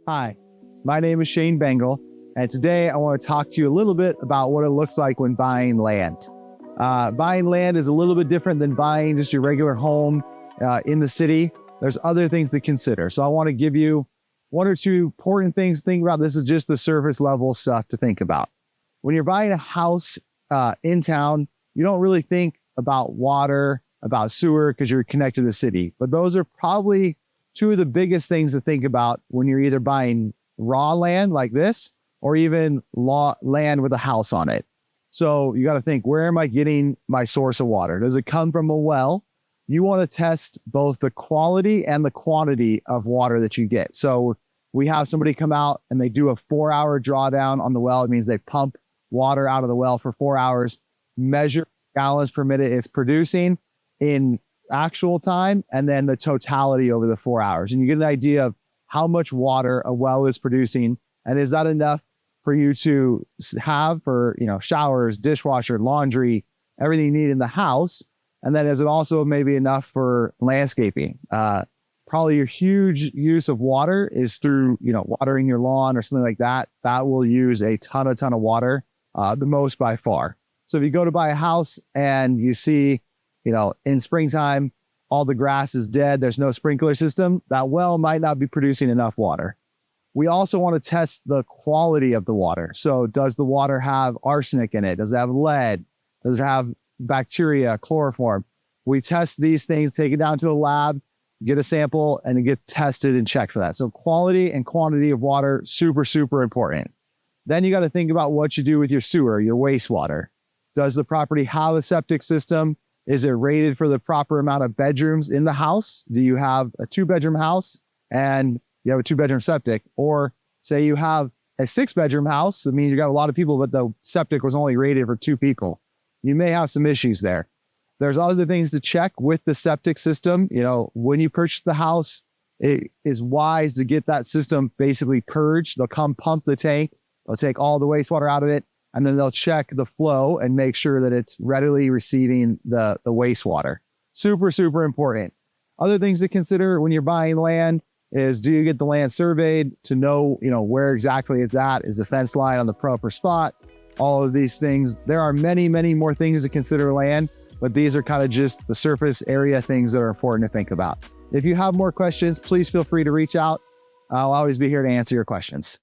Hi, my name is Shane Bengal, and today I want to talk to you a little bit about what it looks like when buying land. Buying land is a little bit different than buying just your regular home in the city. There's other things to consider. So I want to give you one or two important things to think about. This is just the surface level stuff to think about. When you're buying a house in town, you don't really think about water, about sewer, because you're connected to the city. But those are probably two of the biggest things to think about when you're either buying raw land like this or even land with a house on it. So you got to think, where am I getting my source of water? Does it come from a well? You want to test both the quality and the quantity of water that you get. So we have somebody come out and they do a 4-hour drawdown on the well. It means they pump water out of the well for 4 hours, measure gallons per minute it's producing in actual time, and then the totality over the 4 hours. And you get an idea of how much water a well is producing. And is that enough for you to have for, showers, dishwasher, laundry, everything you need in the house? And then is it also maybe enough for landscaping? Probably your huge use of water is through, watering your lawn or something like that. That will use a ton of water, the most by far. So if you go to buy a house and you see, in springtime, all the grass is dead, there's no sprinkler system, that well might not be producing enough water. We also want to test the quality of the water. So does the water have arsenic in it? Does it have lead? Does it have bacteria, chloroform? We test these things, take it down to a lab, get a sample, and it gets tested and checked for that. So quality and quantity of water, super, super important. Then you got to think about what you do with your sewer, your wastewater. Does the property have a septic system? Is it rated for the proper amount of bedrooms in the house? Do you have a 2-bedroom house and you have a 2-bedroom septic? Or say you have a 6-bedroom house, I mean, you got a lot of people, but the septic was only rated for 2 people. You may have some issues there. There's other things to check with the septic system. When you purchase the house, it is wise to get that system basically purged. They'll come pump the tank. They'll take all the wastewater out of it, and then they'll check the flow and make sure that it's readily receiving the wastewater. Super, super important. Other things to consider when you're buying land is, do you get the land surveyed to know, where exactly is that? Is the fence line on the proper spot? All of these things. There are many, many more things to consider land, but these are kind of just the surface area things that are important to think about. If you have more questions, please feel free to reach out. I'll always be here to answer your questions.